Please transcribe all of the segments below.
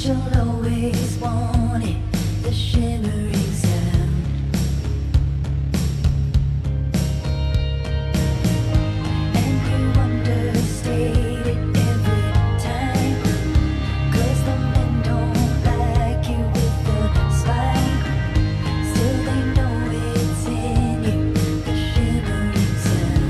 you'll always want it, the shimmering sound. And you understate it every time, 'cause the men don't like you with the spine. Still they know it's in you, the shimmering sound.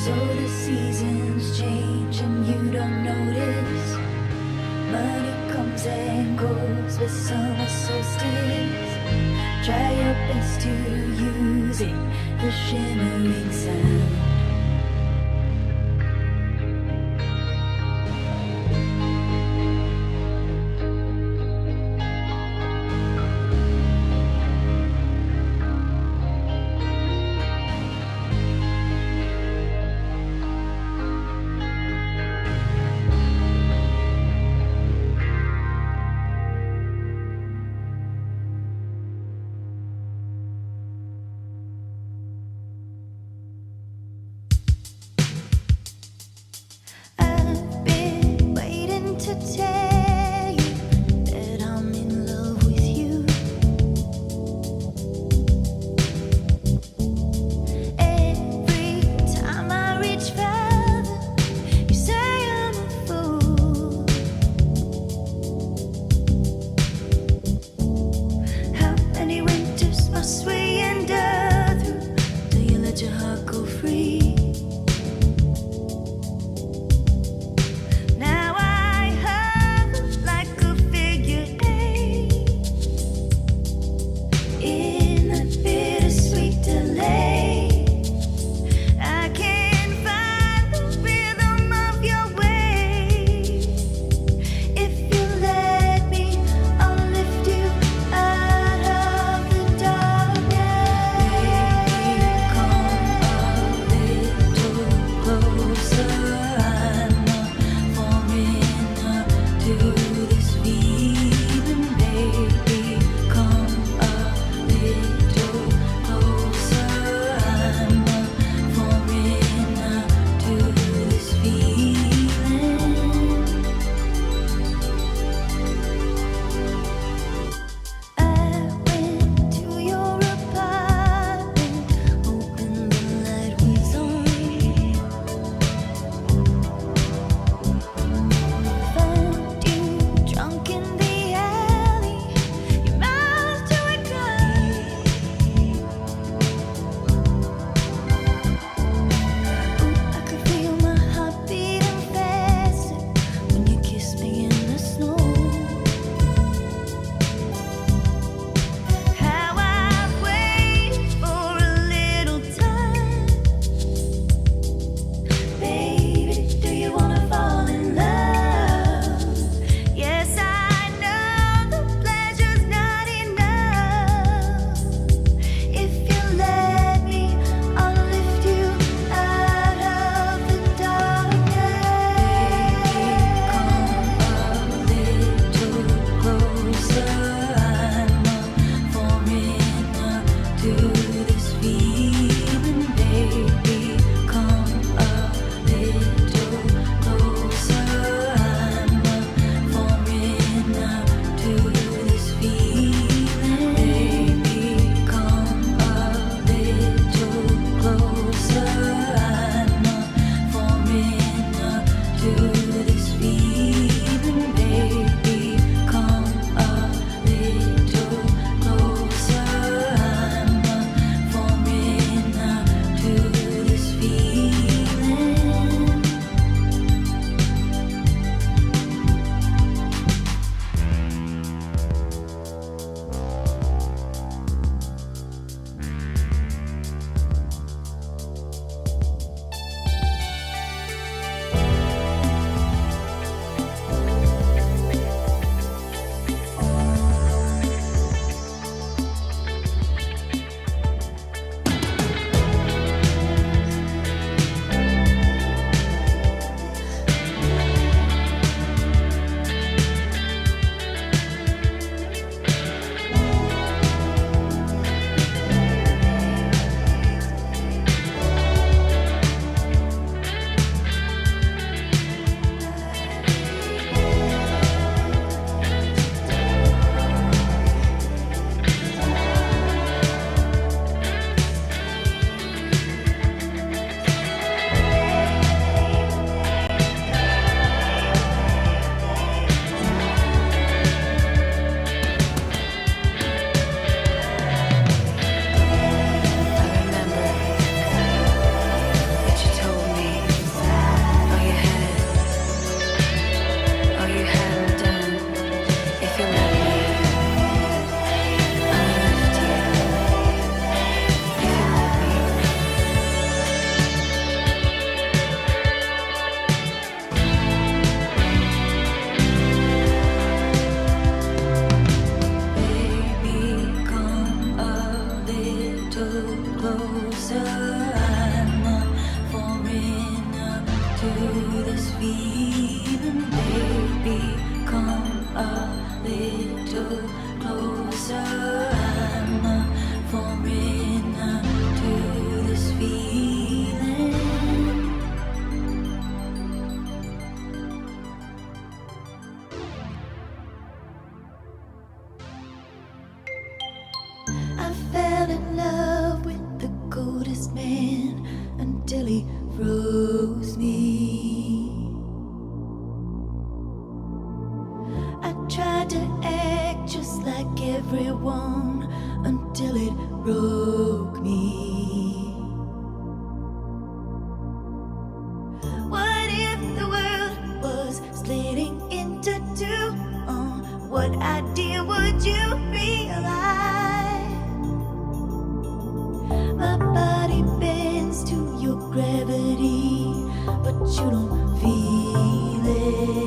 So the seasons change and you don't notice. Money comes and goes with summer solstice. Try your best to use it, the shimmering sound. I fell in love with the coldest man until he froze me. I tried to act just like everyone until it broke me. What if the world was splitting into two? What idea would you realize? My body bends to your gravity, but you don't feel it.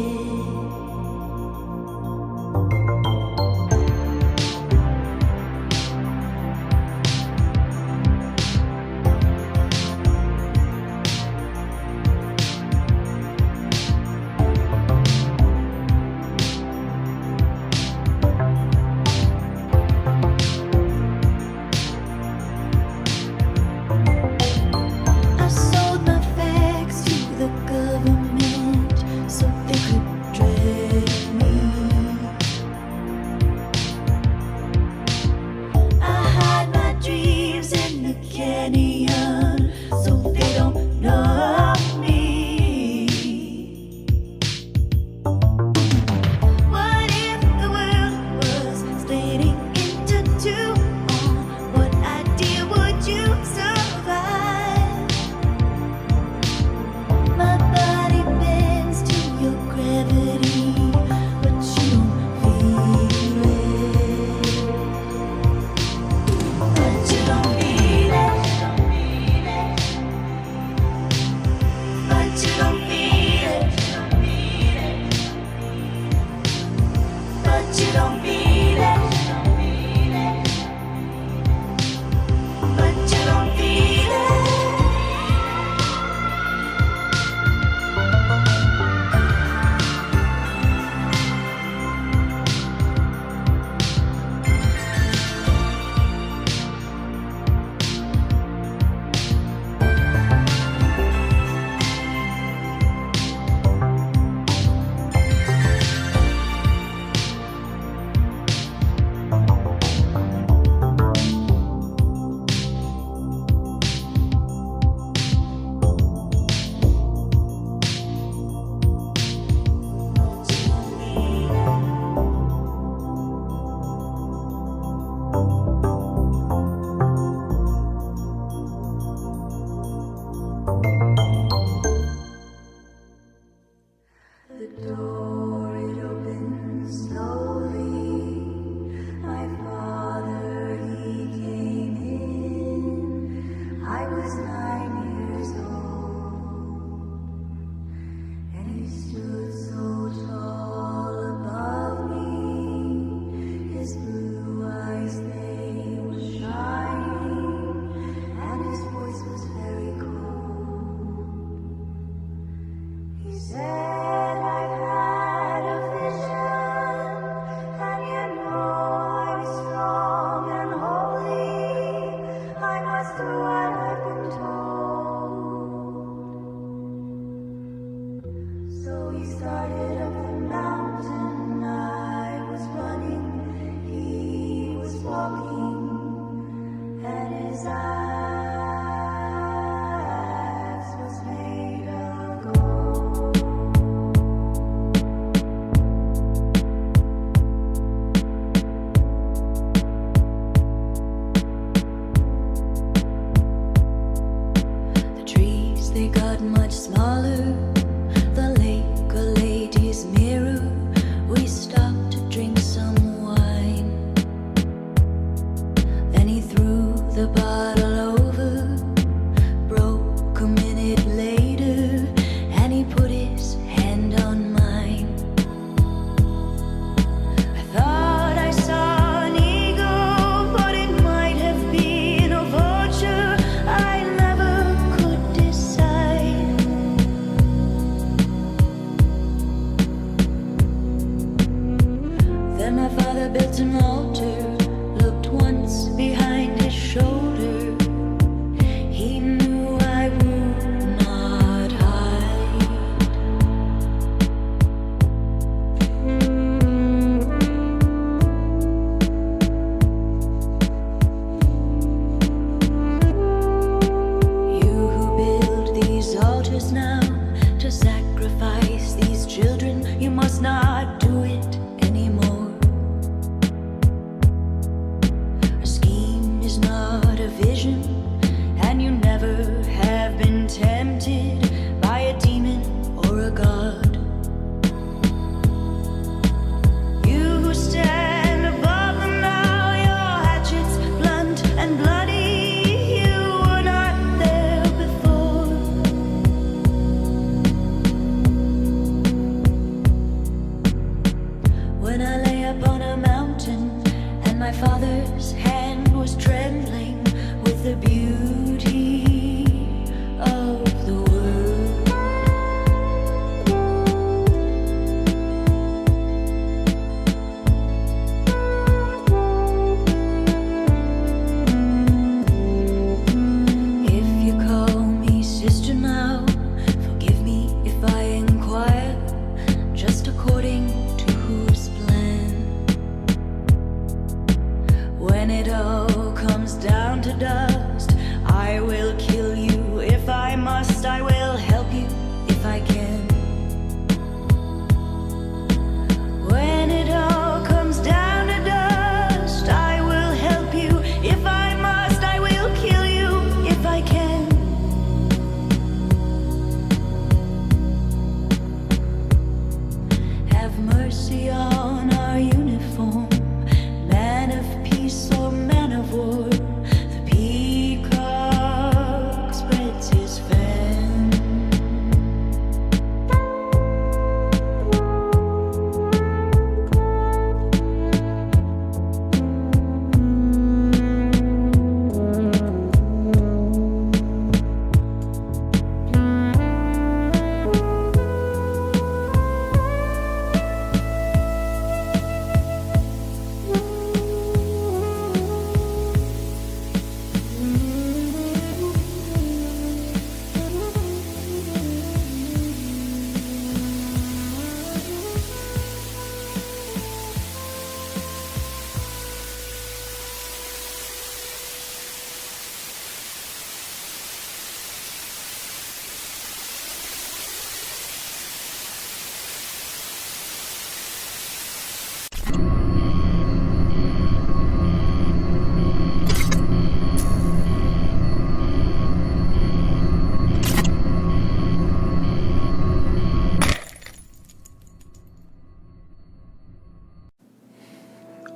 Then my father built an altar, looked once behind his shoulder. Children, you must not do it anymore. A scheme is not a vision, and you never have been tempted by a demon or a god. You who stand above them now, your hatchets blunt and bloody, you were not there before. When I lay up on a mountain and my father's hand was trembling with the beauty of the world. If you call me sister now, forgive me if I inquire, just according to whose plan. When it all comes down to dust, I will kill you if I must. I will help you if I can. When it all comes down to dust, I will help you if I must. I will kill you if I can. Have mercy on our uniform, man of peace or man of war. The peacock spreads his fan.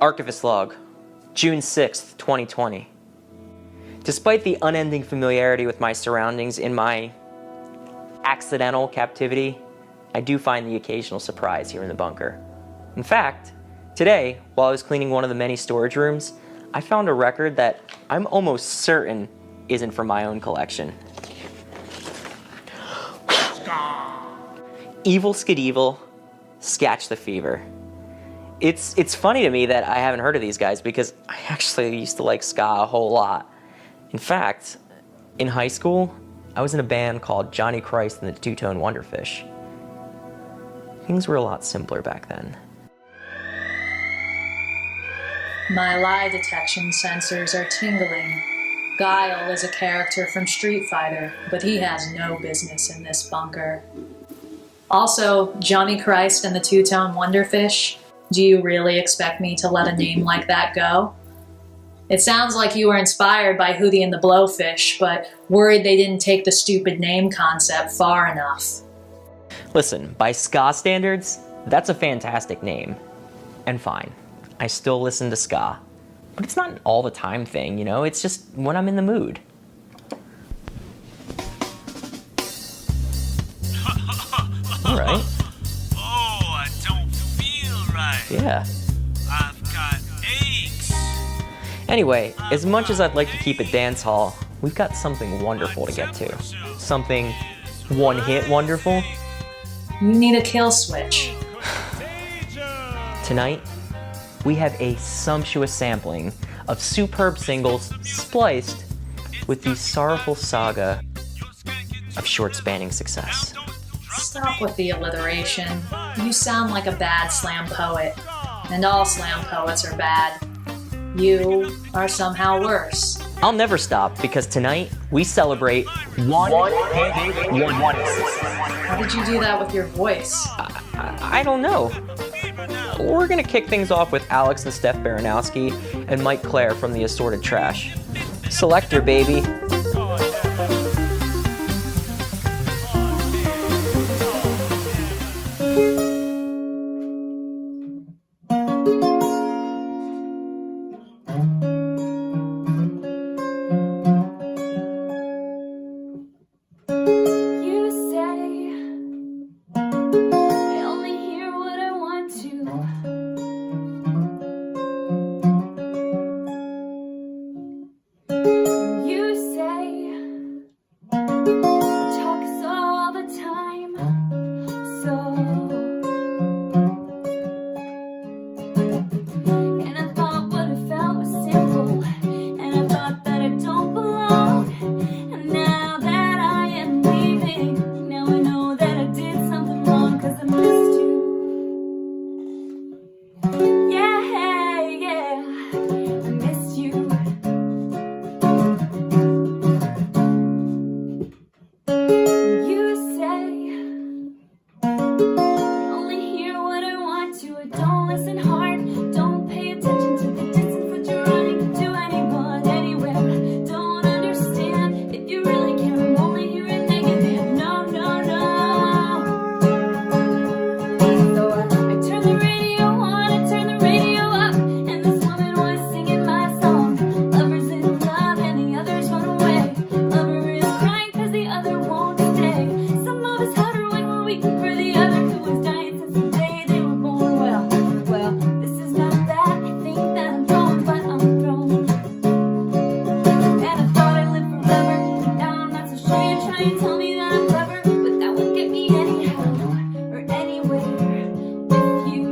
Archivist log, June 6th, 2020. Despite the unending familiarity with my surroundings in my accidental captivity, I do find the occasional surprise here in the bunker. In fact, today, while I was cleaning one of the many storage rooms, I found a record that I'm almost certain isn't from my own collection. Evil Skidevil, Scatch the Fever. It's funny to me that I haven't heard of these guys because I actually used to like ska a whole lot. In fact, in high school, I was in a band called Johnny Christ and the Two-Tone Wonderfish. Things were a lot simpler back then. My lie detection sensors are tingling. Guile is a character from Street Fighter, but he has no business in this bunker. Also, Johnny Christ and the Two-Tone Wonderfish. Do you really expect me to let a name like that go? It sounds like you were inspired by Hootie and the Blowfish, but worried they didn't take the stupid name concept far enough. Listen, by ska standards, that's a fantastic name. And fine, I still listen to ska. But it's not an all the time thing, you know? It's just when I'm in the mood. Alright. Oh, I don't feel right. Yeah. I've got aches. Anyway, as much as I'd like to keep it dance hall, we've got something wonderful to get to. Something one-hit wonderful. You need a kill switch. Tonight, we have a sumptuous sampling of superb singles spliced with the sorrowful saga of short-spanning success. Stop with the alliteration. You sound like a bad slam poet. And all slam poets are bad. You are somehow worse. I'll never stop because tonight we celebrate one hit wonders. How did you do that with your voice? I don't know. We're gonna kick things off with Alex and Steph Baranowski and Mike Clare from the Assorted Trash. Selector, baby. You say I only hear what I want to. You say talk so all the time. So and I thought what I felt was simple, and I thought that I don't belong. And now that I am leaving, now I know that I did something wrong, 'cause I missed you. Yeah, yeah, I missed you. You say I only hear what I want to. I don't listen hard, don't pay attention to the distance that you're running to anyone, anywhere. Don't understand if you really care. I'm only hearing negative. No, no, no. So I turn the radio on, I turn the radio up, and this woman was singing my song. Lovers in love and the others run away. Lover is crying 'cause the other won't stay. Some of us huddle when we're weak for the other who was dying since the day they were born. Well, this is not that. I think that I'm wrong, but I'm thrown. And I thought I lived forever. Now I'm not so sure. You're trying to tell me that I'm clever, but that won't get me anyhow or anywhere with you.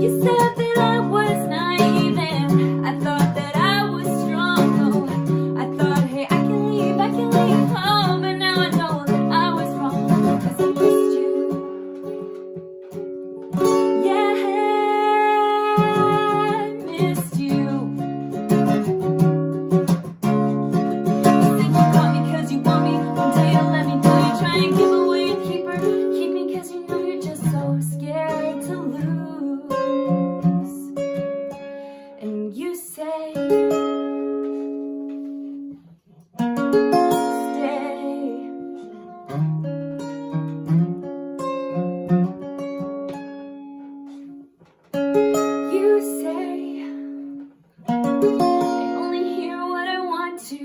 You said that I was naive and I thought that I was strong. Oh, I thought, hey, I can leave home, but now I know that I was wrong, 'cause I missed you. Yeah, I missed you. You think you got me 'cause you want me. One day you'll let me go. You try and give away and keep me 'cause you know you're just so scared to lose. And you say stay. You say I only hear what I want to.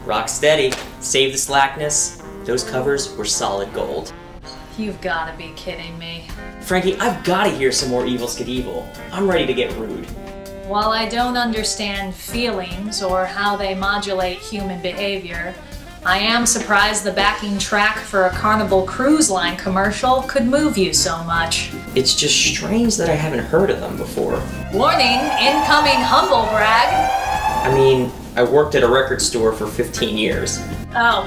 Rock steady. Save the slackness. Those covers were solid gold. You've gotta be kidding me. Frankie, I've gotta hear some more Evil Skid Evil. I'm ready to get rude. While I don't understand feelings or how they modulate human behavior, I am surprised the backing track for a Carnival Cruise Line commercial could move you so much. It's just strange that I haven't heard of them before. Warning, incoming humble brag. I mean, I worked at a record store for 15 years. Oh,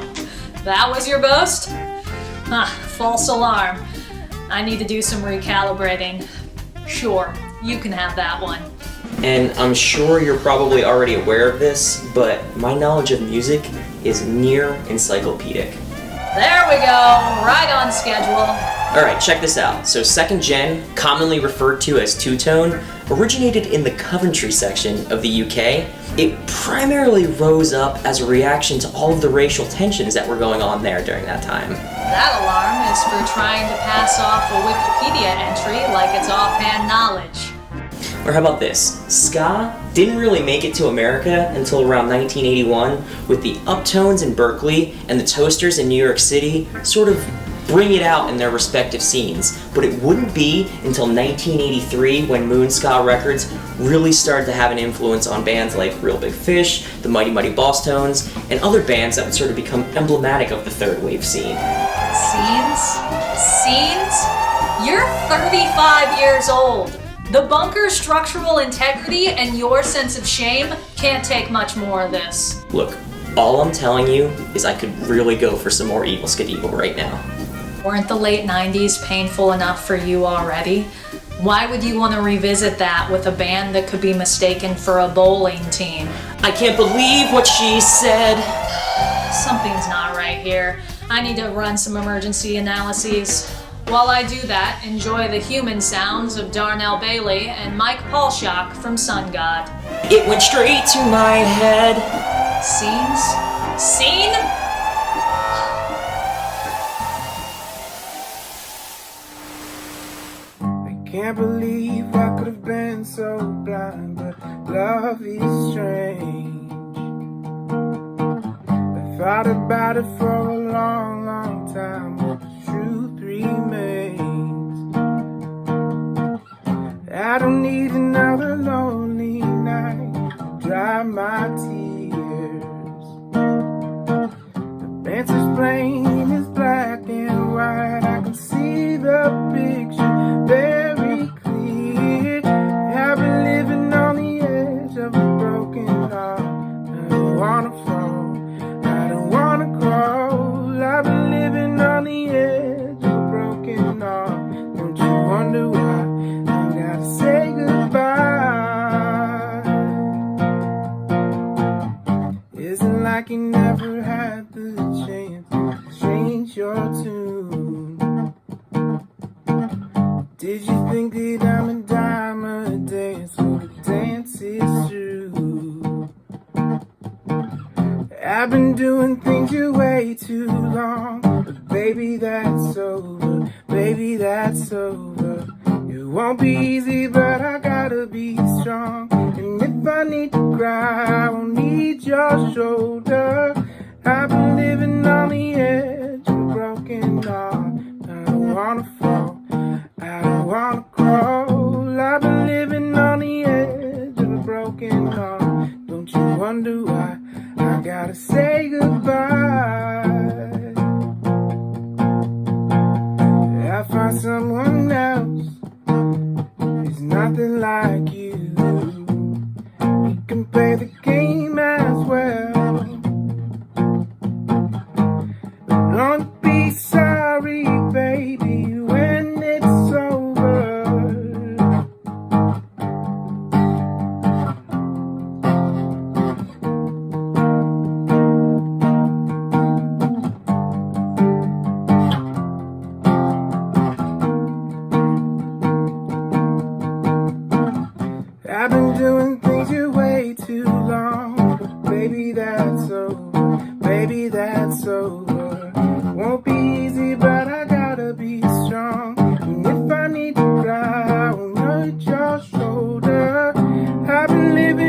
that was your boast? False alarm. I need to do some recalibrating. Sure, you can have that one. And I'm sure you're probably already aware of this, but my knowledge of music is near encyclopedic. There we go, right on schedule. Alright, check this out. So second gen, commonly referred to as two-tone, originated in the Coventry section of the UK. It primarily rose up as a reaction to all of the racial tensions that were going on there during that time. That alarm is for trying to pass off a Wikipedia entry like it's offhand knowledge. Or how about this? Ska didn't really make it to America until around 1981, with the Uptones in Berkeley and the Toasters in New York City sort of bring it out in their respective scenes. But it wouldn't be until 1983 when Moon Ska Records really started to have an influence on bands like Real Big Fish, the Mighty Mighty Boss Tones, and other bands that would sort of become emblematic of the third wave scene. Scenes? You're 35 years old. The Bunker's structural integrity and your sense of shame can't take much more of this. Look, all I'm telling you is I could really go for some more Evil Skid Evil right now. Weren't the late 90s painful enough for you already? Why would you want to revisit that with a band that could be mistaken for a bowling team? I can't believe what she said. Something's not right here. I need to run some emergency analyses. While I do that, enjoy the human sounds of Darnell Bailey and Mike Paulshock from Sun God. It went straight to my head. Scenes? Scene? I can't believe I could have been so blind, but love is strange. I thought about it for a long, long time, but the truth remains. I don't need another lonely night to dry my tears. The answer's plain, it's black and white. I can see the picture very clear. I've been living on the edge of a broken heart. I don't wanna fall, I don't wanna crawl. I've been living on the edge of a broken heart. Don't you wonder why I gotta say goodbye? Isn't like you never had the chance to change your tune. Did you think that I'm a dime a dance, so the dance is through? I've been doing things your way too long, but baby that's over, baby that's over. It won't be easy, but I gotta be strong. And if I need to cry, I won't need your shoulder. I've been living on the edge of a broken heart. I don't wanna fall, I don't wanna crawl. I've been living on the edge of a broken heart. Don't you wonder why I gotta say goodbye? I find someone else, it's nothing like you. We can play the game as well. But don't be sorry, baby, when it's over. I've been doing things your way too long, but baby that's over, baby that's over. Won't be easy, but I gotta be strong. And if I need to cry, I won't hurt your shoulder. I've been living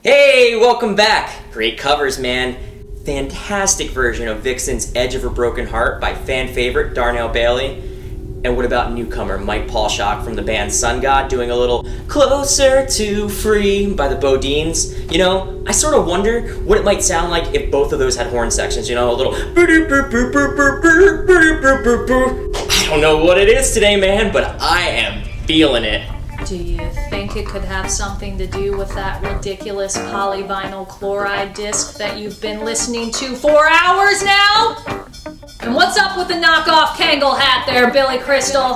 Hey, welcome back. Great covers, man. Fantastic version of Vixen's Edge of Her Broken Heart by fan favorite Darnell Bailey. And what about newcomer Mike Paulshock from the band Sun God doing a little Closer to Free by the Bodines? You know, I sort of wonder what it might sound like if both of those had horn sections, you know, a little I don't know what it is today, man, but I am feeling it. Do you think it could have something to do with that ridiculous polyvinyl chloride disc that you've been listening to for hours now? And what's up with the knockoff Kangol hat there, Billy Crystal?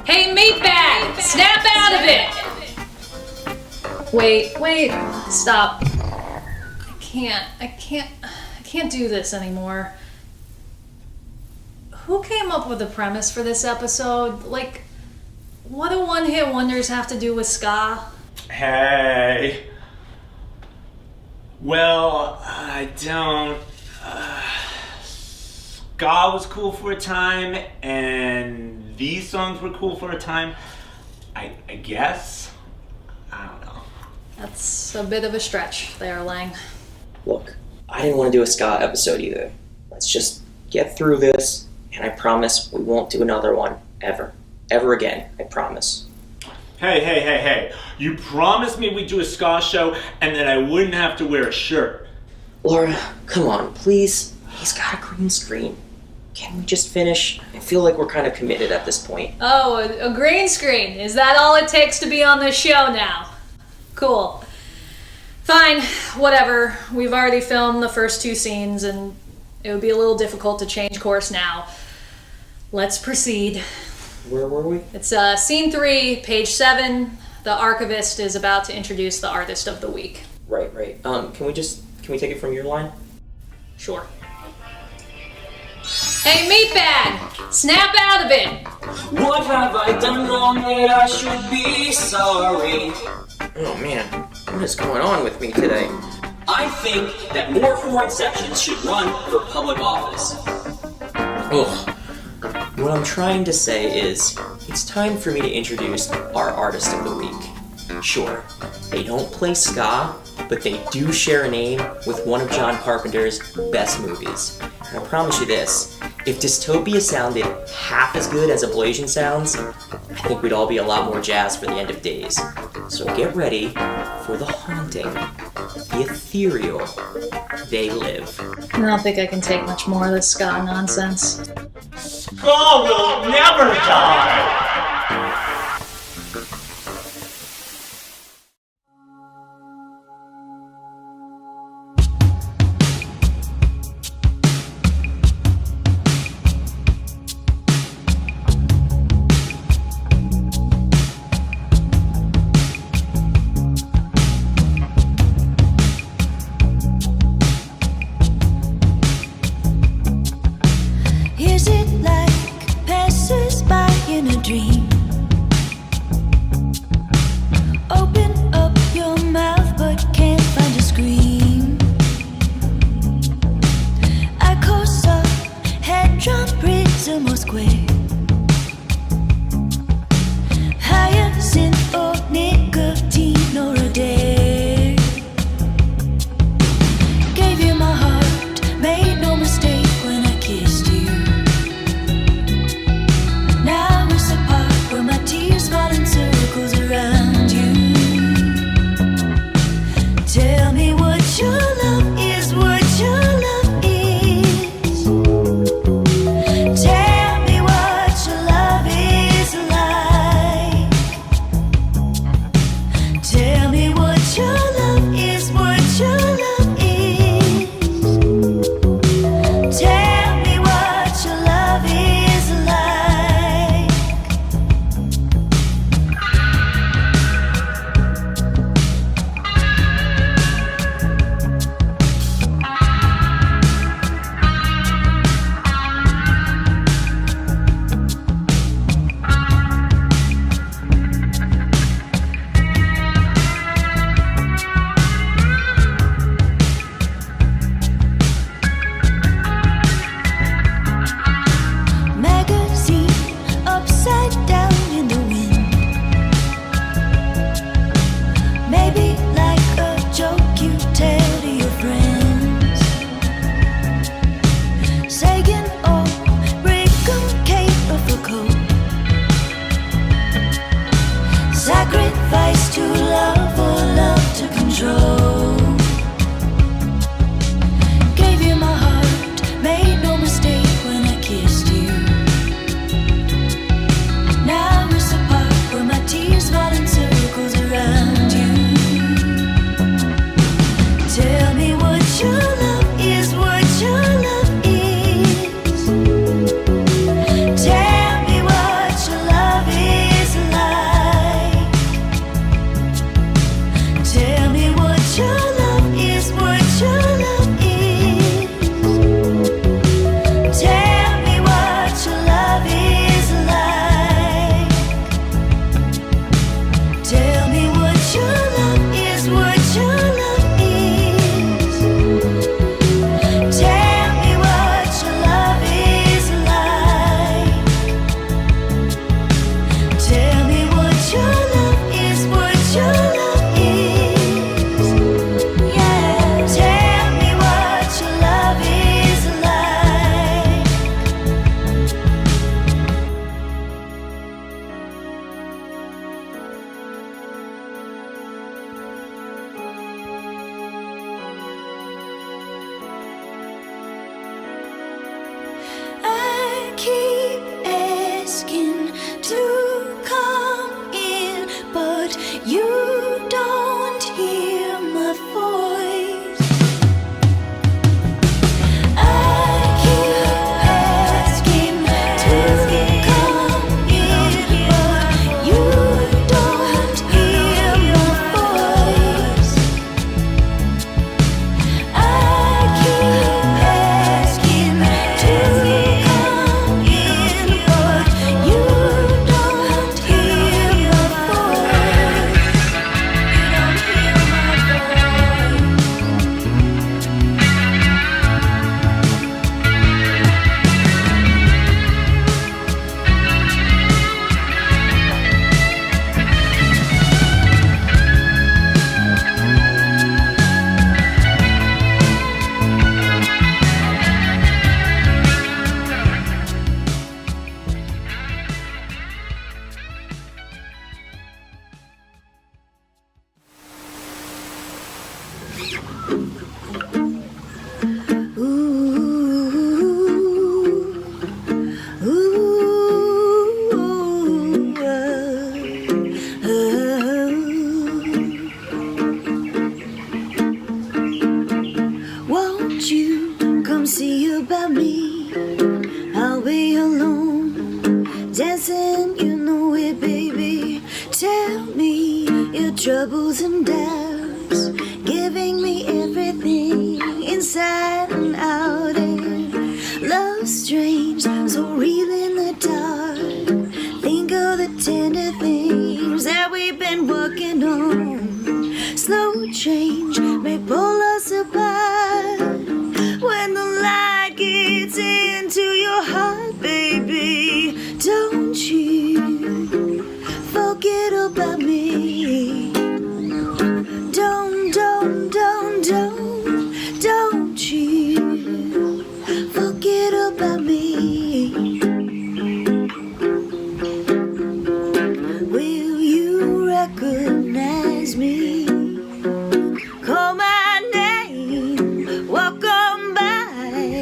Hey, meatbag! Snap out of it! Wait, stop. I can't do this anymore. Who came up with the premise for this episode? Like, what do one-hit wonders have to do with ska? Hey. Well, I don't. Ska was cool for a time, and these songs were cool for a time. I guess. I don't know. That's a bit of a stretch there, Lang. Look, I didn't want to do a ska episode either. Let's just get through this, and I promise we won't do another one ever. Ever again, I promise. Hey. You promised me we'd do a ska show and that I wouldn't have to wear a shirt. Laura, come on, please. He's got a green screen. Can we just finish? I feel like we're kind of committed at this point. Oh, a green screen. Is that all it takes to be on this show now? Cool. Fine, whatever. We've already filmed the first 2 scenes, and it would be a little difficult to change course now. Let's proceed. Where were we? It's scene 3, page 7. The archivist is about to introduce the artist of the week. Right. Can we take it from your line? Sure. Hey, meatbag! Snap out of it! What have I done wrong that I should be sorry? Oh man, what is going on with me today? I think that more horn sections should run for public office. Ugh. What I'm trying to say is, it's time for me to introduce our artist of the week. Sure, they don't play ska, but they do share a name with one of John Carpenter's best movies. And I promise you this, if Dystopia sounded half as good as Ablation sounds, I think we'd all be a lot more jazzed for the end of days. So get ready for the haunting, the ethereal, They Live. I don't think I can take much more of this ska nonsense. Ska will never die! Is it like passers-by in a dream? Open up your mouth but can't find a scream. Echoes of head-drum prism or square. Hyacinth or nicotine or a dare. Gave you my heart, made no mistake when I kissed you. Now we're so apart where my tears fall in circles around you. Tell me what your love is, what your love is. Tell me what Won't you come see about me? I'll be alone, dancing, you know it, baby. Tell me your troubles and doubts, giving me everything inside and out. And love strange, so real in the dark. Think of the tender things that we've been working on. Slow change may pull us apart. When the light gets into your heart, baby, don't you forget about me. Don't you forget about me. Will you recognize me? Call my name, walk on by.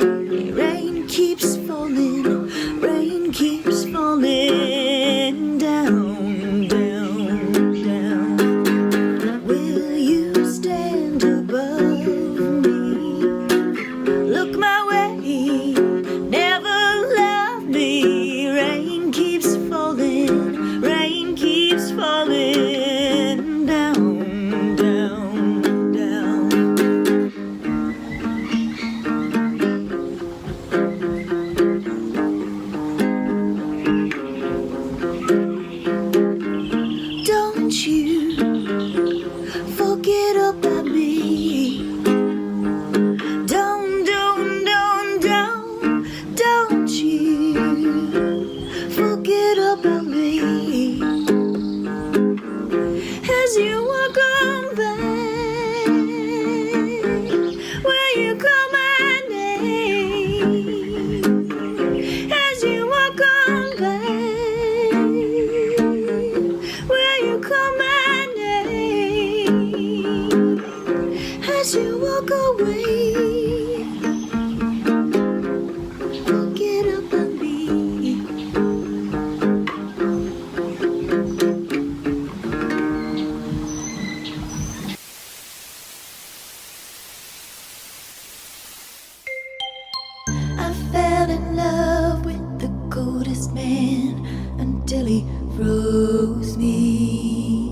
Rain keeps falling, rain keeps falling down, down, down. Will you stand above me? Look my way, never love me. Rain keeps falling, rain keeps falling down, down, down. Don't you forget about me. Don't you forget about me. As you walk on by, will you call my name? As you walk on by, will you call my name? As you walk away, forget about me. I fell in love with the coldest man until he froze me.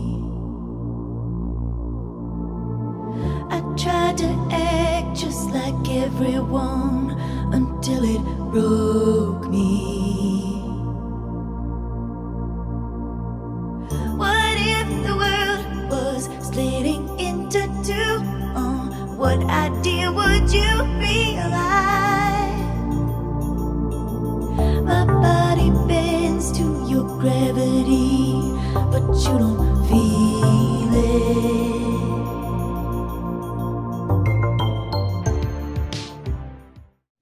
I tried to act just like everyone until it broke me. What if the world was splitting into two? What idea would you realize? My body bends to your gravity, but you don't feel it.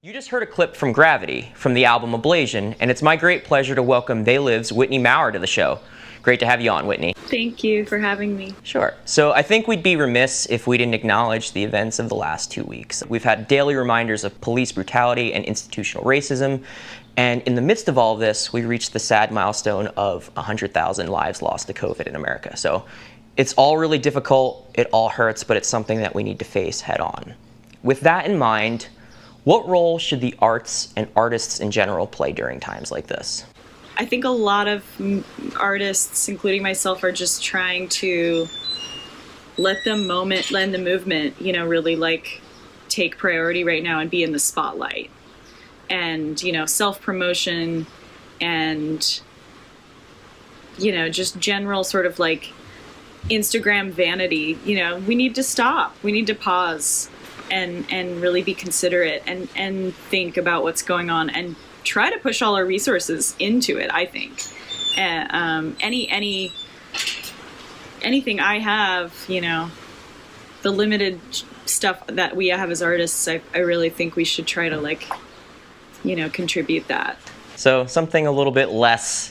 You just heard a clip from Gravity from the album Ablation, and it's my great pleasure to welcome They Live's Whitney Mower to the show. Great to have you on, Whitney. Thank you for having me. Sure. So I think we'd be remiss if we didn't acknowledge the events of the last 2 weeks. We've had daily reminders of police brutality and institutional racism, and in the midst of all of this, we reached the sad milestone of 100,000 lives lost to COVID in America. So it's all really difficult, it all hurts, but it's something that we need to face head on. With that in mind, what role should the arts and artists in general play during times like this? I think a lot of artists, including myself, are just trying to let the movement, really like take priority right now and be in the spotlight. And, self-promotion and, just general sort of like Instagram vanity, we need to stop. We need to pause and really be considerate and think about what's going on and try to push all our resources into it, I think. Anything I have, the limited stuff that we have as artists, I really think we should try to contribute that. So something a little bit less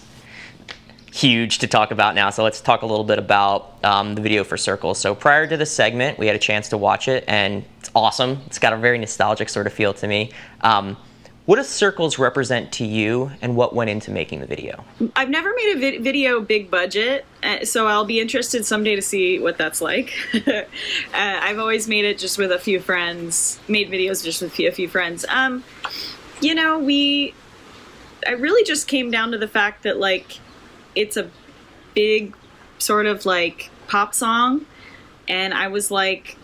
huge to talk about now. So let's talk a little bit about the video for Circles. So prior to this segment, we had a chance to watch it, and awesome. It's got a very nostalgic sort of feel to me. What does circles represent to you, and what went into making the video? I've never made a video big budget, so I'll be interested someday to see what that's like. I've always made it just with a few friends, made videos just with a few friends. You know, I really just came down to the fact that, like, it's a big sort of, like, pop song, and I was like,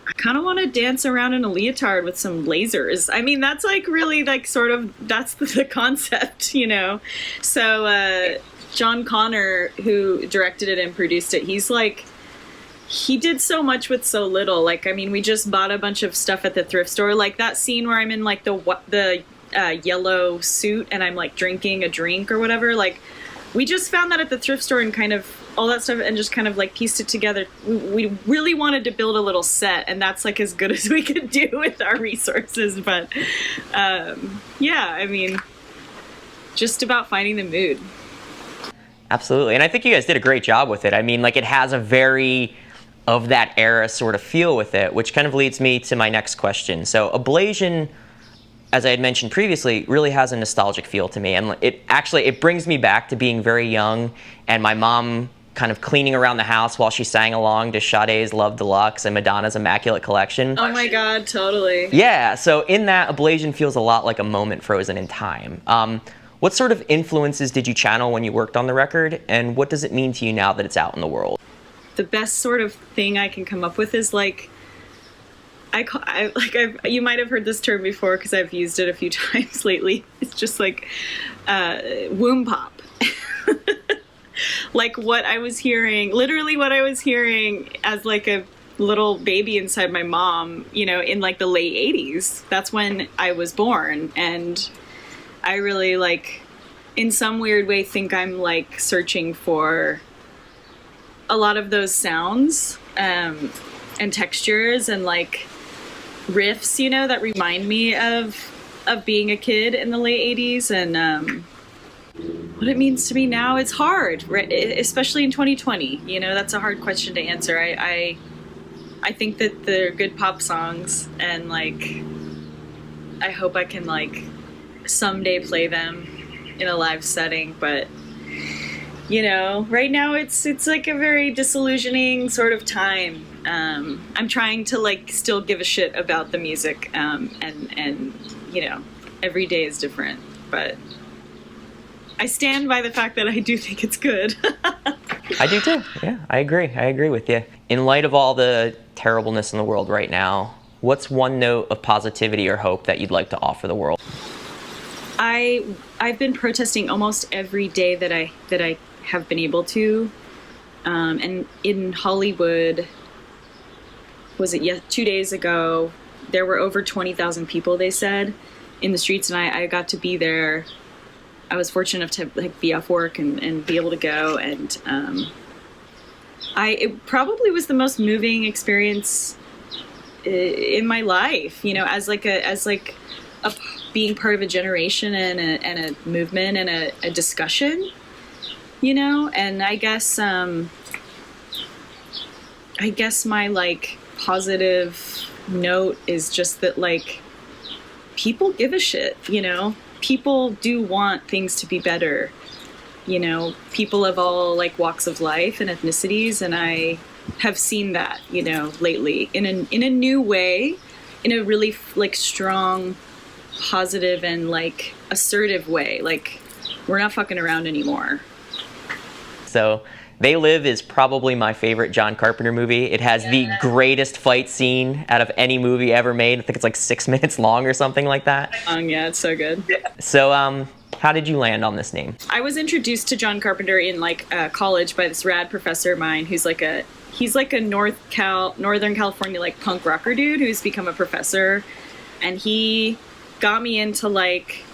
I kind of want to dance around in a leotard with some lasers. I mean, that's like really like sort of, that's the concept, you know? So John Connor, who directed it and produced it, he's like, he did so much with so little. Like, I mean, we just bought a bunch of stuff at the thrift store. Like that scene where I'm in like the yellow suit and I'm like drinking a drink or whatever. Like, we just found that at the thrift store and kind of all that stuff and just kind of like pieced it together. We really wanted to build a little set, and that's like as good as we could do with our resources. But yeah, I mean, just about finding the mood. Absolutely. And I think you guys did a great job with it. I mean, like, it has a very of that era sort of feel with it, which kind of leads me to my next question. So Ablation, as I had mentioned previously, really has a nostalgic feel to me. And it brings me back to being very young and my mom kind of cleaning around the house while she sang along to Sade's Love Deluxe and Madonna's Immaculate Collection. Oh my God, totally. Yeah, so in that, Ablation feels a lot like a moment frozen in time. What sort of influences did you channel when you worked on the record, and what does it mean to you now that it's out in the world? The best sort of thing I can come up with is like, you might have heard this term before because I've used it a few times lately. It's just like womb pop. Like what I was hearing, literally what I was hearing as like a little baby inside my mom, you know, in like the late 80s. That's when I was born. And I really like, in some weird way, think I'm like searching for a lot of those sounds and textures and like riffs, you know, that remind me of being a kid in the late 80s. And what it means to me now, it's hard, right? Especially in 2020. You know, that's a hard question to answer. I think that they're good pop songs, and like, I hope I can like someday play them in a live setting. But you know, right now it's like a very disillusioning sort of time. I'm trying to like still give a shit about the music, and you know, every day is different, but I stand by the fact that I do think it's good. I do too. Yeah, I agree. I agree with you. In light of all the terribleness in the world right now, what's one note of positivity or hope that you'd like to offer the world? I've been protesting almost every day that I have been able to, and in Hollywood, was it 2 days ago? There were over 20,000 people, they said, in the streets, and I got to be there. I was fortunate enough to like be off work and be able to go, and it probably was the most moving experience in my life. You know, as being part of a generation and a movement and a discussion. You know, and I guess my like positive note is just that like people give a shit. You know. People do want things to be better, you know, people of all like walks of life and ethnicities, and I have seen that, you know, lately in a new way, in a really like strong, positive and like assertive way. Like, we're not fucking around anymore. So They Live is probably my favorite John Carpenter movie. It has the greatest fight scene out of any movie ever made. I think it's like 6 minutes long or something like that. Yeah, it's so good. So, how did you land on this name? I was introduced to John Carpenter in like college by this rad professor of mine who's like he's like a Northern California like punk rocker dude who's become a professor, and he got me into like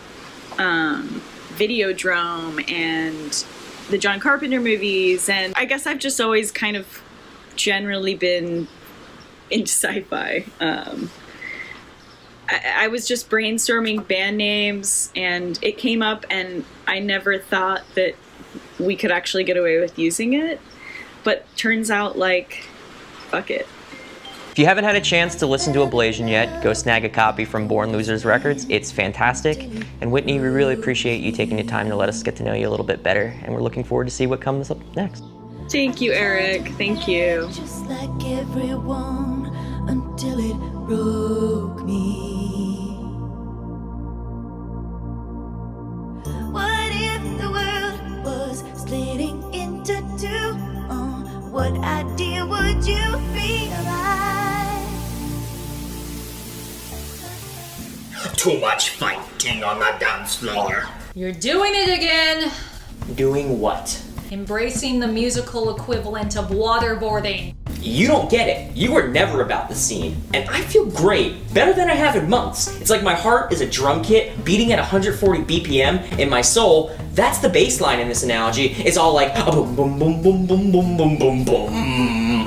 Videodrome and the John Carpenter movies, and I guess I've just always kind of generally been into sci-fi. I was just brainstorming band names, and it came up, and I never thought that we could actually get away with using it, but turns out like, fuck it. If you haven't had a chance to listen to Ablation yet, go snag a copy from Born Losers Records. It's fantastic. And Whitney, we really appreciate you taking the time to let us get to know you a little bit better, and we're looking forward to see what comes up next. Thank you, Eric. Thank you. Just like everyone until it broke me. What if the world was splitting into two? What idea would you realize? Too much fighting on the dance floor. You're doing it again! Doing what? Embracing the musical equivalent of waterboarding. You don't get it. You were never about the scene. And I feel great. Better than I have in months. It's like my heart is a drum kit beating at 140 BPM in my soul. That's the bass line in this analogy. It's all like a boom, boom, boom, boom, boom, boom, boom, boom, boom.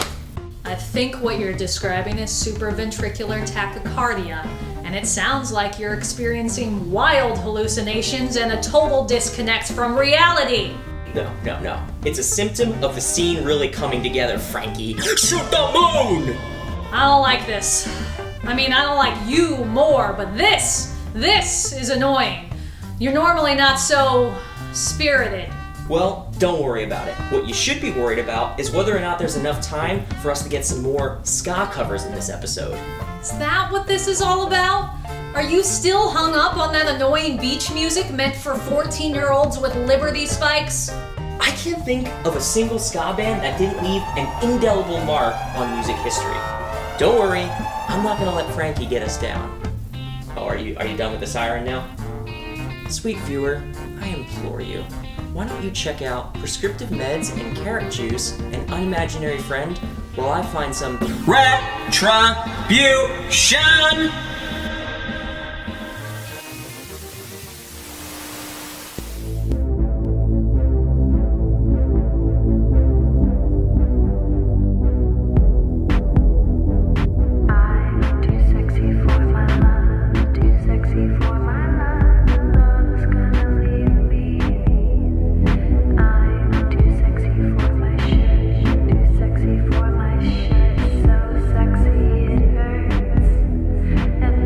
I think what you're describing is supraventricular tachycardia, and it sounds like you're experiencing wild hallucinations and a total disconnect from reality. No. It's a symptom of the scene really coming together, Frankie. Shoot the moon! I don't like this. I mean, I don't like you more, but this is annoying. You're normally not so spirited. Well, don't worry about it. What you should be worried about is whether or not there's enough time for us to get some more ska covers in this episode. Is that what this is all about? Are you still hung up on that annoying beach music meant for 14-year-olds with Liberty spikes? I can't think of a single ska band that didn't leave an indelible mark on music history. Don't worry, I'm not gonna let Frankie get us down. Oh, are you done with the siren now? Sweet viewer, I implore you, why don't you check out Prescriptive Meds and Carrot Juice, an unimaginary friend, while I find some Retribution! And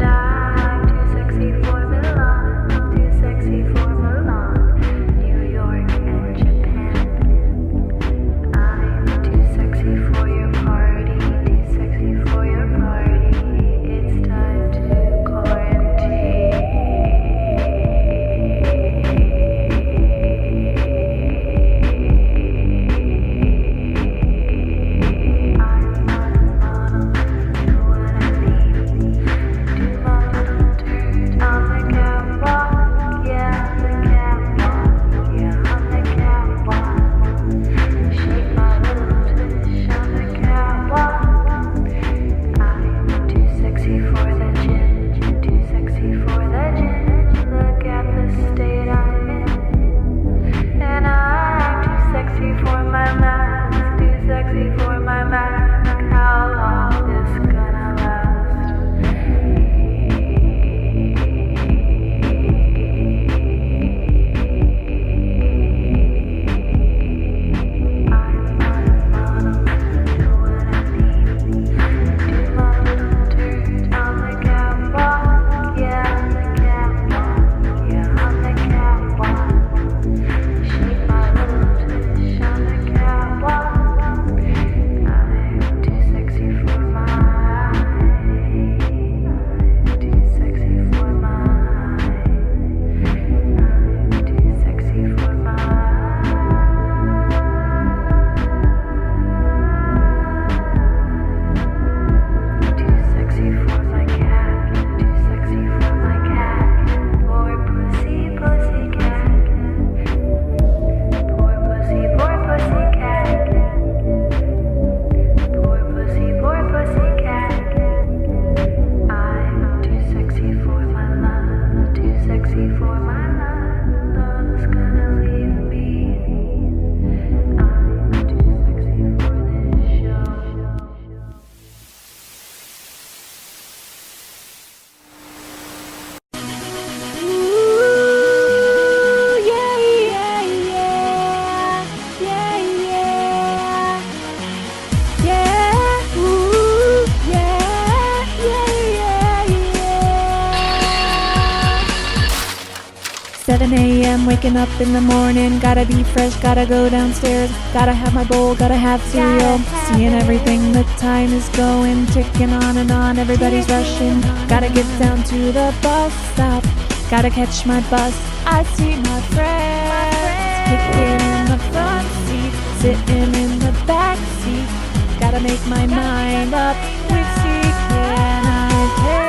7 a.m. waking up in the morning. Gotta be fresh, gotta go downstairs. Gotta have my bowl, gotta have cereal. Seeing everything, the time is going. Ticking on and on, everybody's rushing. Gotta get down to the bus stop. Gotta catch my bus. I see my friends kicking in the front seat, sitting in the back seat. Gotta make my mind up. Which seat can I take?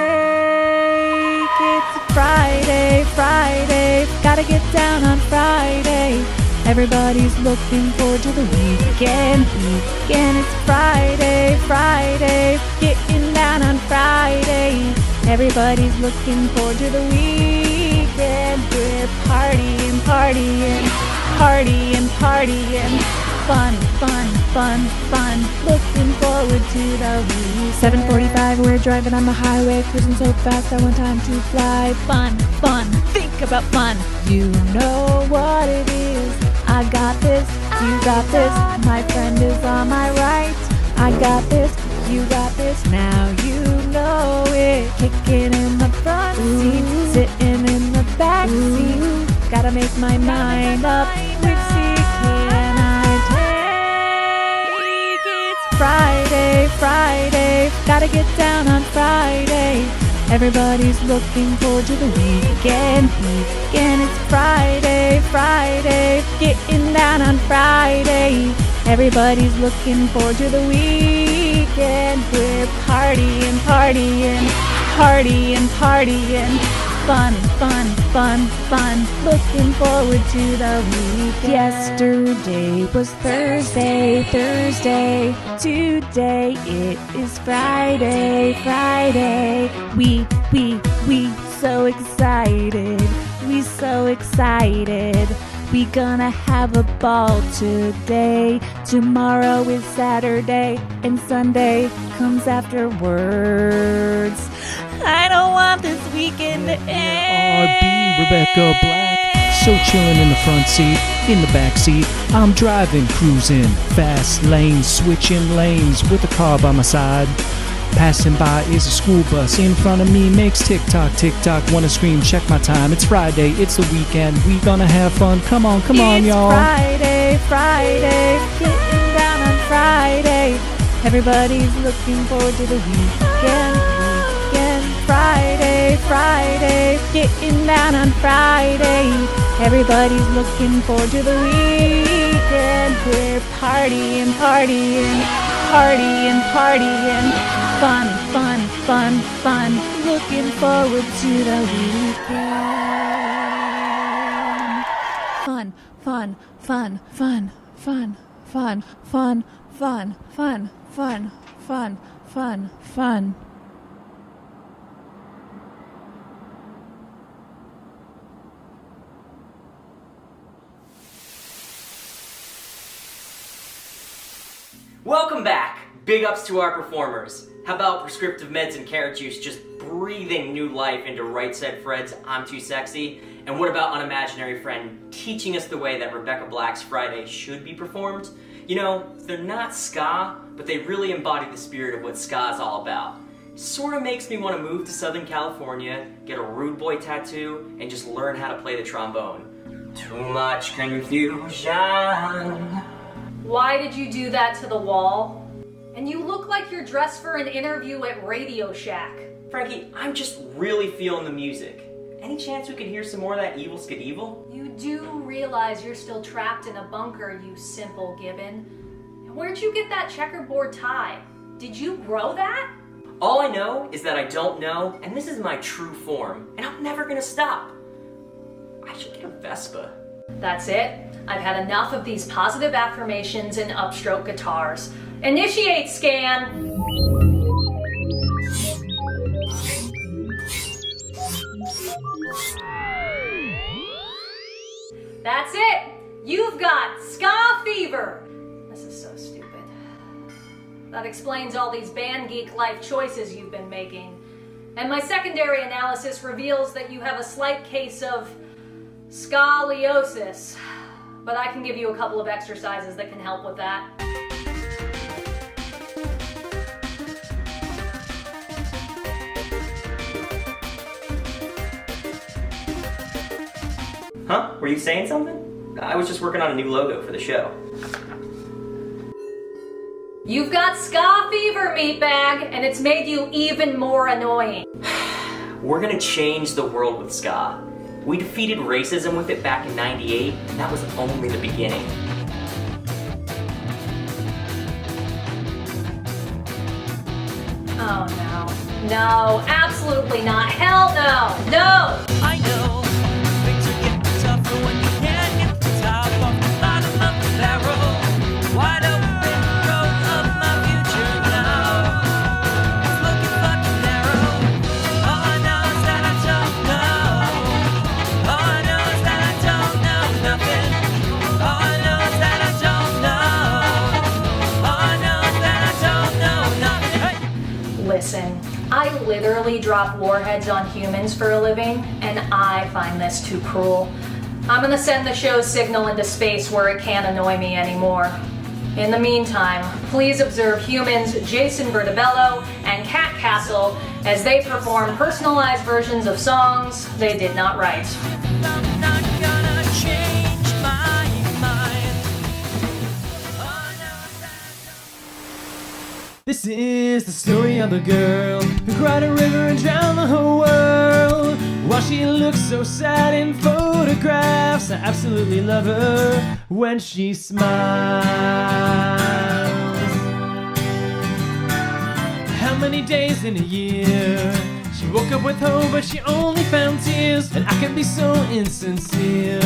It's Friday, Friday. Gotta get down on Friday. Everybody's looking forward to the weekend. It's Friday, Friday. Getting down on Friday. Everybody's looking forward to the weekend. We're partying, partying, partying, partying. Fun, fun, fun, fun. Looking forward to the week. 7:45, we're driving on the highway, cruising so fast I want time to fly. Fun, fun, think about fun. You know what it is. I got this, you got this. My friend is on my right. I got this, you got this. Now you know it. Kicking in the front seat, sitting in the back seat. Gotta make my mind up. Which seat can I take? It's Friday, Friday. Gotta get down on Friday. Everybody's looking forward to the weekend. It's Friday, Friday. Getting down on Friday. Everybody's looking forward to the weekend. We're partying, partying, partying, partying. Fun, fun, fun, fun. Looking forward to the weekend. Yesterday was Thursday, Thursday. Today it is Friday, Friday. We so excited. We so excited. We gonna have a ball today. Tomorrow is Saturday, and Sunday comes afterwards. I don't want this weekend to end. RB, Rebecca Black. So chilling in the front seat, in the back seat. I'm driving, cruising, fast lanes, switching lanes with a car by my side. Passing by is a school bus. In front of me makes tick-tock, tick-tock. Wanna scream, check my time. It's Friday, it's the weekend. We gonna have fun. Come on, y'all. It's Friday, Friday. Getting down on Friday. Everybody's looking forward to the weekend. Friday, Friday. Getting down on Friday. Everybody's looking forward to the weekend. We're partying, partying, partying, partying. Fun, fun, fun, fun. Looking forward to the weekend. Fun, fun, fun, fun, fun, fun, fun, fun, fun, fun, fun, fun, fun. Welcome back! Big ups to our performers. How about prescriptive meds and carrot juice just breathing new life into Right Said Fred's I'm Too Sexy? And what about Unimaginary Friend teaching us the way that Rebecca Black's Friday should be performed? You know, they're not ska, but they really embody the spirit of what ska is all about. Sort of makes me want to move to Southern California, get a rude boy tattoo, and just learn how to play the trombone. Too much confusion. Why did you do that to the wall? And you look like you're dressed for an interview at Radio Shack. Frankie, I'm just really feeling the music. Any chance we could hear some more of that Evil Skid Evil? You do realize you're still trapped in a bunker, you simple gibbon. And where'd you get that checkerboard tie? Did you grow that? All I know is that I don't know, and this is my true form, and I'm never gonna stop. I should get a Vespa. That's it. I've had enough of these positive affirmations and upstroke guitars. Initiate scan. That's it. You've got ska fever. This is so stupid. That explains all these band geek life choices you've been making. And my secondary analysis reveals that you have a slight case of scoliosis. But I can give you a couple of exercises that can help with that. Huh? Were you saying something? I was just working on a new logo for the show. You've got ska fever, meatbag, and it's made you even more annoying. We're gonna change the world with ska. We defeated racism with it back in '98, and that was only the beginning. Oh no. No, absolutely not. Hell no. No! I know things are getting tougher when you can't get the top off the bottom of the barrel. Wide open road of my future now. It's looking fucking narrow. All I know is that I don't know. All I know is that I don't know nothing. All I know is that I don't know. All I know is that I don't know nothing. Hey. Listen, I literally drop warheads on humans for a living, and I find this too cruel. I'm gonna send the show's signal into space where it can't annoy me anymore. In the meantime, please observe humans Jason Bertobello and Cat Castle as they perform personalized versions of songs they did not write. I'm not gonna change my mind. All I know is that This is the story of a girl who cried a river and drowned the whole world. While she looks so sad in photographs, I absolutely love her when she smiles. How many days in a year she woke up with hope, but she only found tears? And I can be so insincere,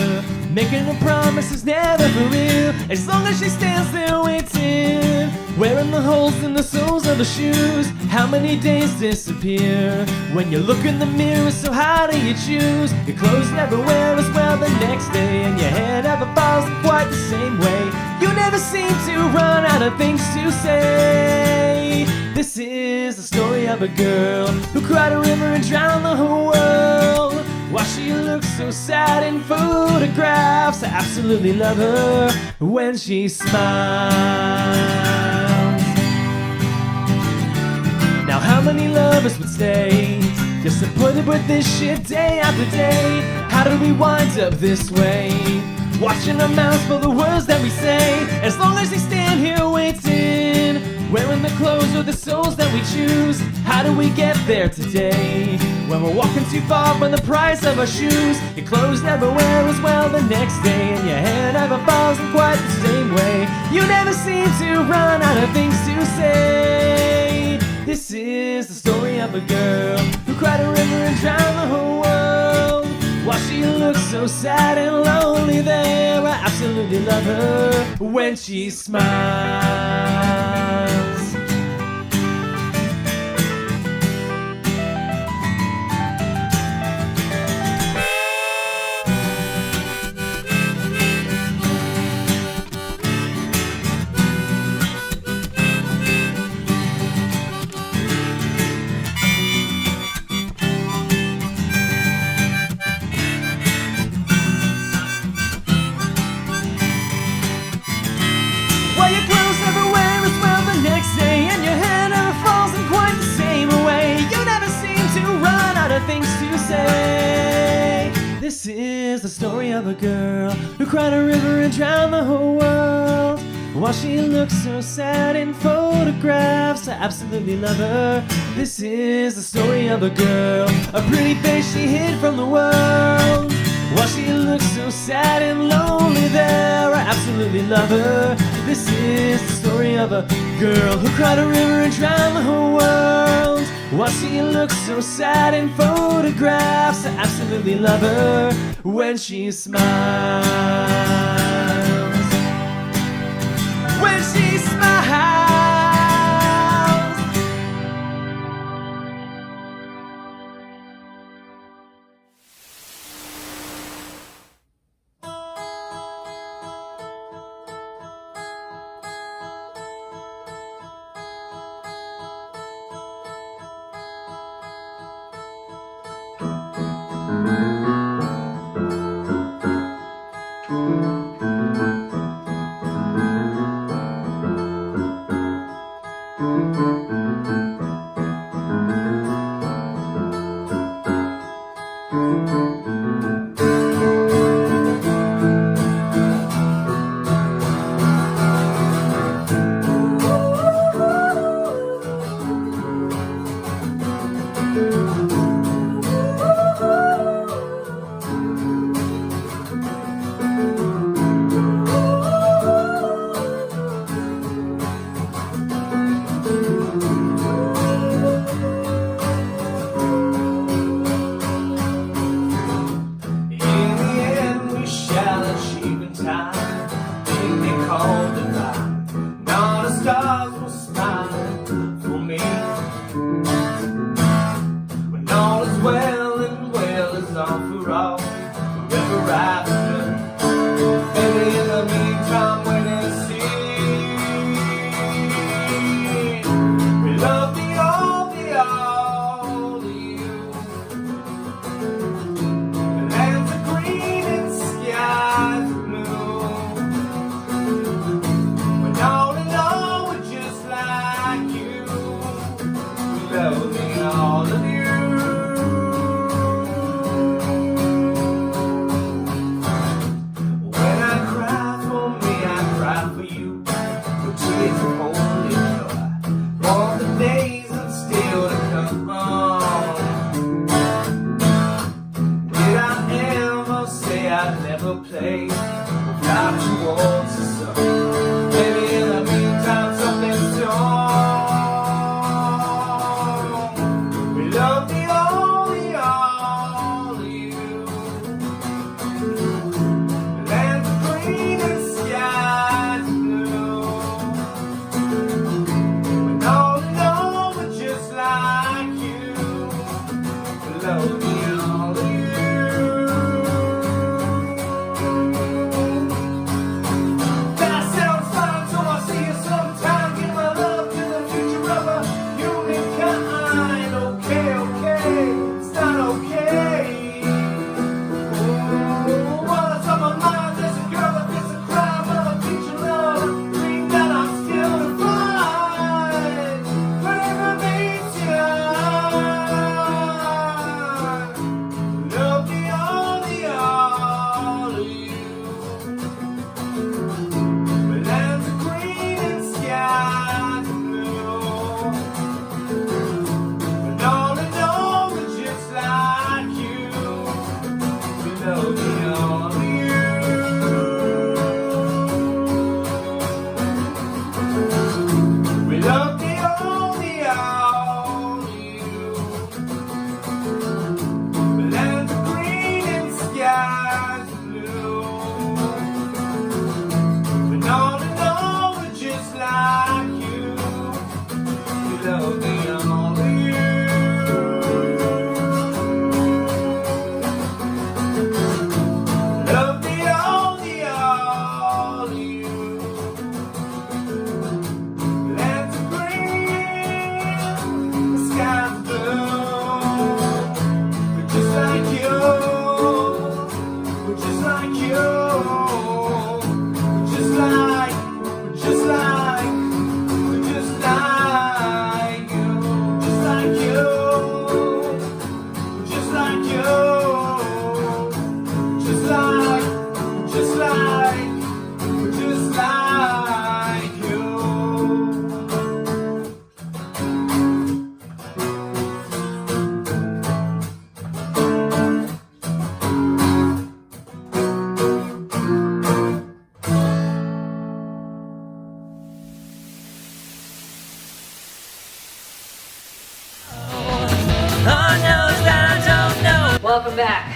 making a promise is never for real. As long as she stands there waiting, wearing the holes in the soles of the shoes. How many days disappear when you look in the mirror? So how do you choose? Your clothes never wear as well the next day, and your hair never falls in quite the same way. You never seem to run out of things to say. This is the story of a girl who cried a river and drowned the whole world. While she looks so sad in photographs, I absolutely love her when she smiles. Now how many lovers would stay disappointed with this shit day after day? How did we wind up this way? Watching our mouths for the words that we say. As long as they stand here waiting, wearing the clothes or the souls that we choose. How do we get there today when we're walking too far from the price of our shoes? Your clothes never wear as well the next day, and your hair never falls in quite the same way. You never seem to run out of things to say. This is the story of a girl who cried a river and drowned the whole world. While she looks so sad and lonely there, I absolutely love her when she smiles. While your clothes never wear as well the next day, and your hair never falls in quite the same way. You never seem to run out of things to say. This is the story of a girl who cried a river and drowned the whole world. While she looks so sad in photographs, I absolutely love her. This is the story of a girl, a pretty face she hid from the world. While she looks so sad and lonely there, I absolutely love her. This is the story of a girl who cried a river and drowned the whole world. While she looks so sad in photographs, I absolutely love her when she smiles. When she smiles. love me, all of you. That sounds fine, so I'll see you sometime. Give my love to the future of a humankind. Okay, okay, it's not okay. Oh, while it's on my mind, there's a girl that gets a cry. But I'll teach you love, dream that I'm still to find. Whatever meets you, love me all of you. But lands are green and skies are blue. And all in all, we're just like you. We love me all of you. We love me all of you. But lands are green and skies are blue. And all in all, we're just like you. We love me all of you. Love me all of you. Lands are green, the sky's blue. We're just like you. We're just like you. We're just like, we're just like, we're just like you. Just like you. We're just like you. Just like, just like, we're just like you. Welcome back.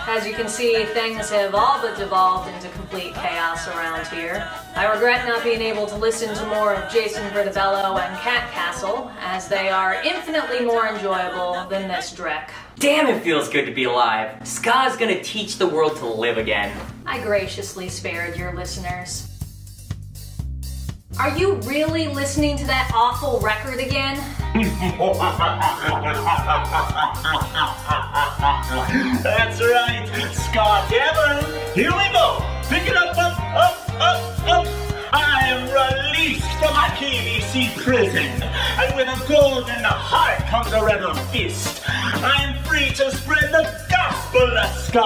As you can see, things have all but devolved into complete chaos around here. I regret not being able to listen to more of Jason Vertebello and Cat Castle, as they are infinitely more enjoyable than this dreck. Damn, it feels good to be alive. Ska's gonna teach the world to live again. I graciously spared your listeners. Are you really listening to that awful record again? That's right, Scott Devon. Here we go. Pick it up, up. I am released from my KBC prison, and with a golden heart comes a rebel fist. I am free to spread the gospel of ska.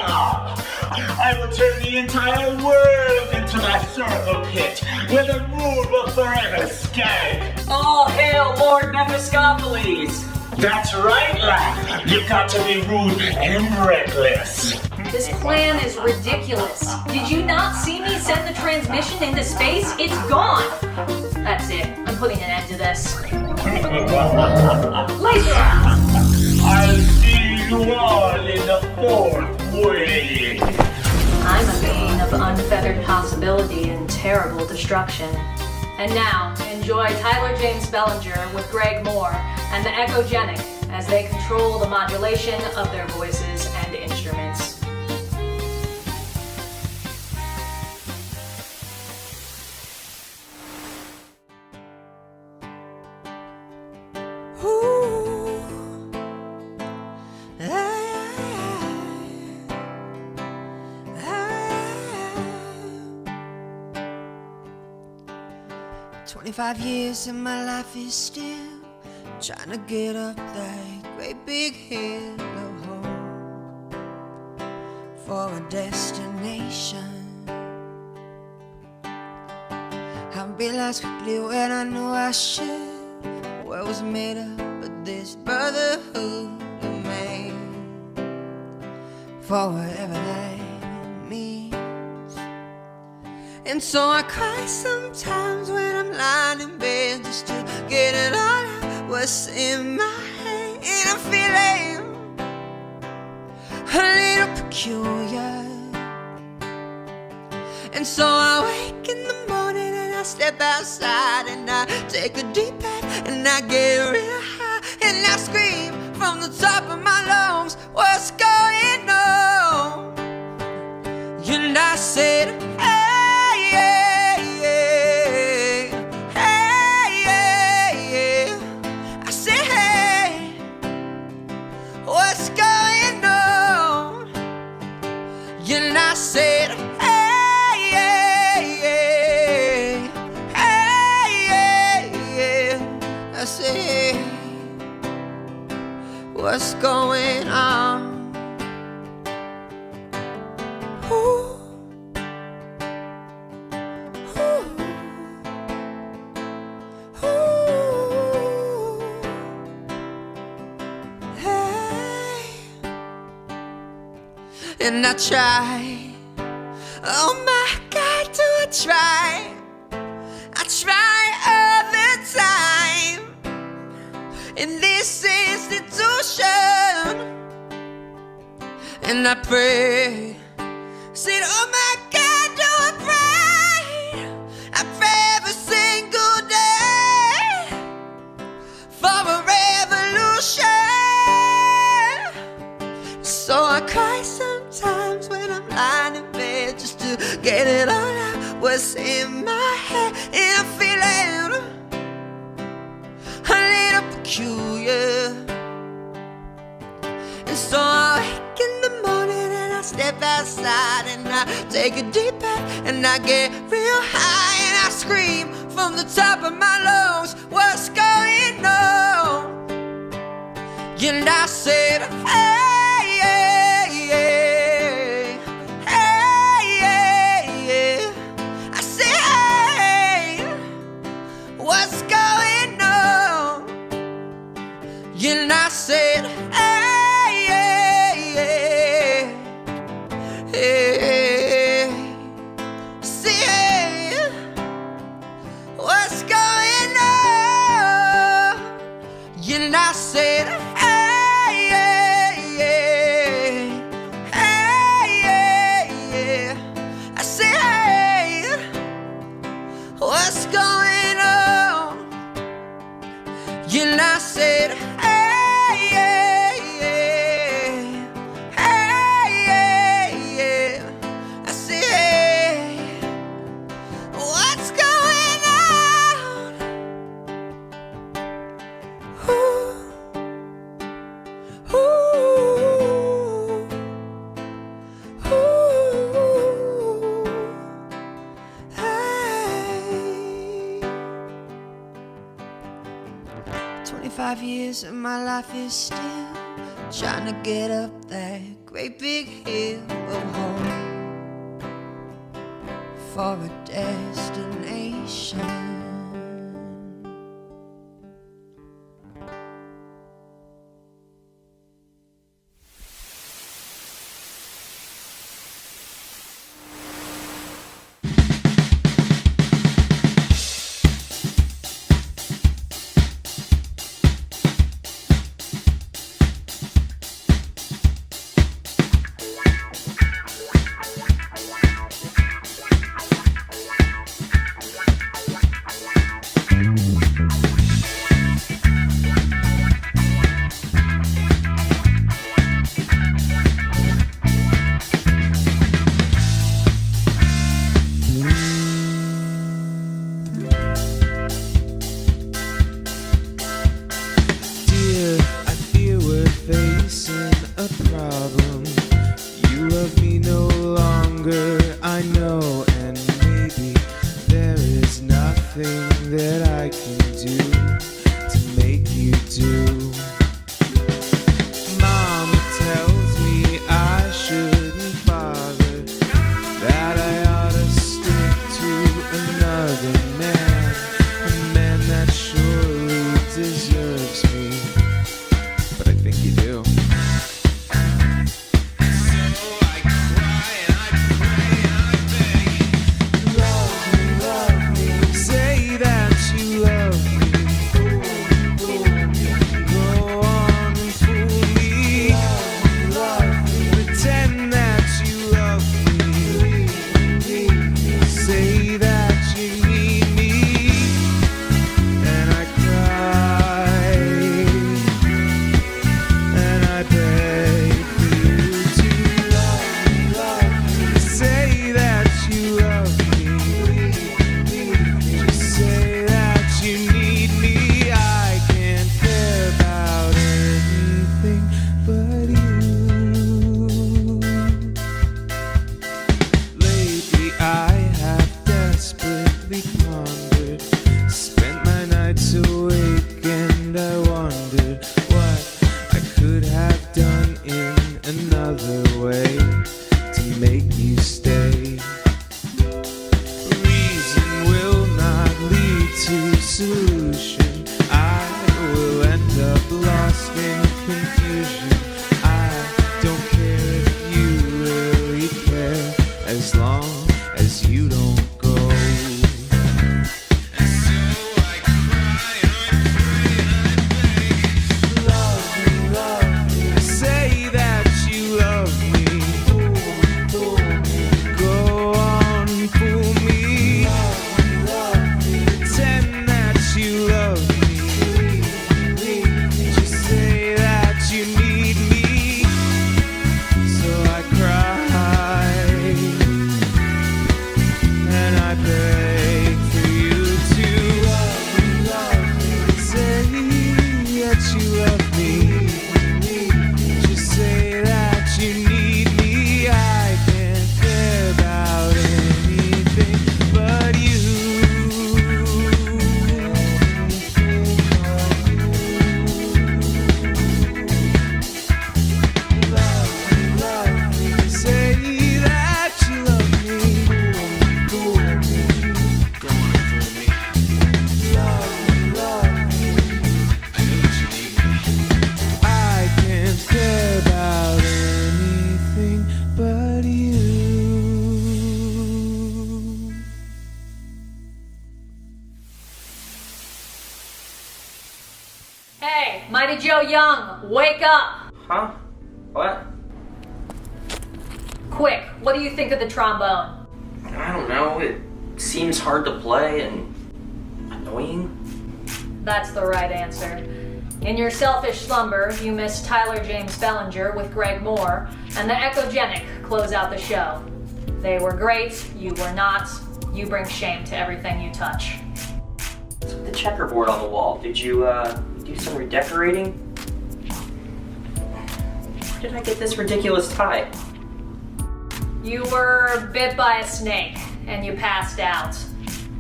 I will turn the entire world into my circle pit, where the rule will forever skag. All hail Lord Mephistopheles! That's right, lad. You've got to be rude and reckless. This plan is ridiculous. Did you not see me send the transmission into space? It's gone! That's it. I'm putting an end to this. Laser! I'll see you all in the fourth way. I'm a being of unfettered possibility and terrible destruction. And now, enjoy Tyler James Bellinger with Greg Moore and the Echogenic as they control the modulation of their voices and instruments. Ooh. 25 years and my life is still trying to get up that great big hill of hope for a destination. I realized quickly when I knew I should, what was made up of this brotherhood of man, for whatever that means. And so I cry sometimes when I'm lying in bed, just to get it all out what's in my head. And I'm feeling a little peculiar. And so I wake in the morning and I step outside and I take a deep breath and I get real high and I scream from the top of my lungs, what's going on? And I said, hey, hey, hey, hey, hey. I said, hey, what's going on? Ooh. And I try, oh my God, do I try? I try all the time in this institution. And I pray, said, oh my God, do I pray? I pray every single day for a revolution. So I cry sometimes when I'm lying in bed just to get it all out what's in my head. And I'm feeling a little peculiar. And so I wake in the morning and I step outside and I take a deep breath and I get real high and I scream from the top of my lungs, what's going on? And I said, hey. What's going on? And I said, hey, hey, hey, hey. See, hey, what's going on? And I said, hey, hey, hey, hey, hey. I said, hey, what's going on? And I said, hey, hey, hey, hey, hey. I said, hey, what's going on? Ooh, ooh, ooh, hey. 25 years and my life is still trying to get up that great big hill of hope for a destination. way to make you stay. Reason will not lead to solution. I will end up lost in confusion. I don't care if you really care, as long as you don't go. And so I cry and I pray and I beg. Love me, say that you love me. Go on, fool me. Pretend that you love me. Just say that you need me. So I cry and I beg for you to say that you love me. Just say that you need me. I can't care about anything but you. Say that you love me. Go on, fool me. Love me. I know that you need me. I can't care about anything but you. Hey, Mighty Joe Young, wake up! Huh? What? Quick, what do you think of the trombone? I don't know. It seems hard to play and annoying. That's the right answer. In your selfish slumber, you missed Tyler James Bellinger with Greg Moore and the Echogenic close out the show. They were great, you were not. You bring shame to everything you touch. The checkerboard on the wall. Did you do some redecorating? Where did I get this ridiculous tie? You were bit by a snake and you passed out.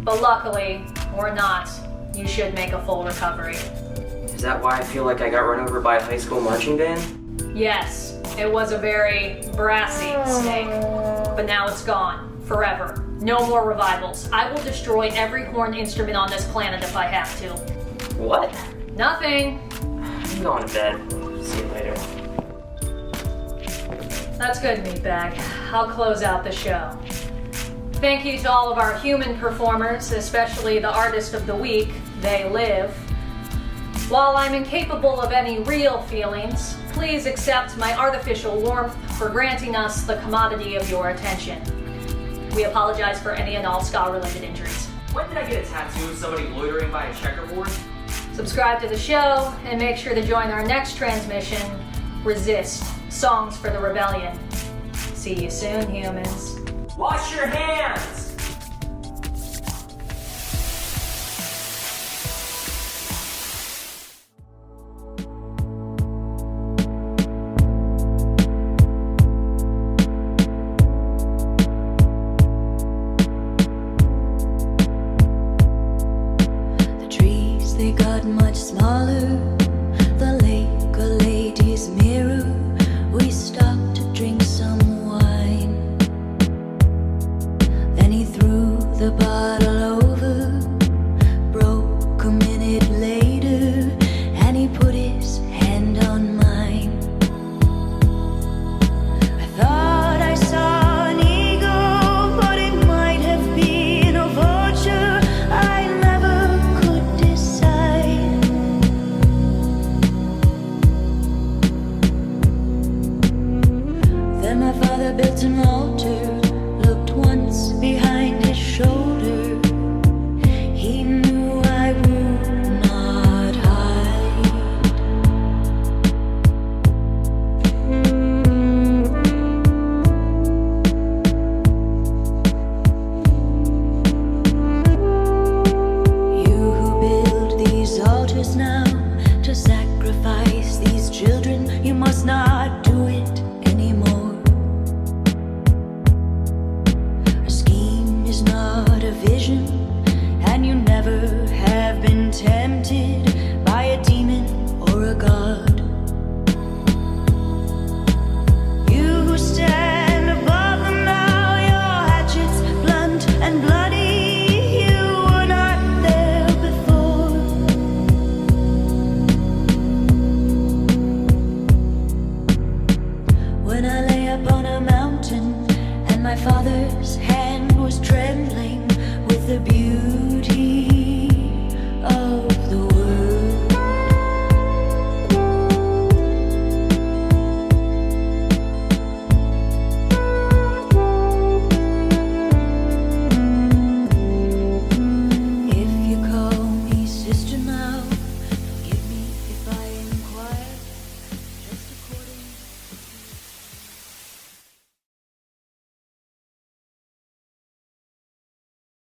But luckily, or not, you should make a full recovery. Is that why I feel like I got run over by a high school marching band? Yes, it was a very brassy snake. But now it's gone, forever. No more revivals. I will destroy every horn instrument on this planet if I have to. What? Nothing. I'm going to bed. See you later. That's good, meatbag. I'll close out the show. Thank you to all of our human performers, especially the artist of the week, They Live. While I'm incapable of any real feelings, please accept my artificial warmth for granting us the commodity of your attention. We apologize for any and all ska-related injuries. When did I get a tattoo of somebody loitering by a checkerboard? Subscribe to the show and make sure to join our next transmission, Resist, Songs for the Rebellion. See you soon, humans. Wash your hands! The trees, they got much smaller. The lake, a lady's mirror. We stopped to drink some wine. Then he threw the bottle over. Broke a minute later, and he put his hand on mine. I thought I saw an eagle, but it might have been a vulture. I never could decide. Then my father built an altar, looked once behind his shoulder. He knew I would not hide. You who build these altars now to sacrifice these children, you must not do it anymore. Our scheme up on a mountain, and my father's hand was trembling with the beauty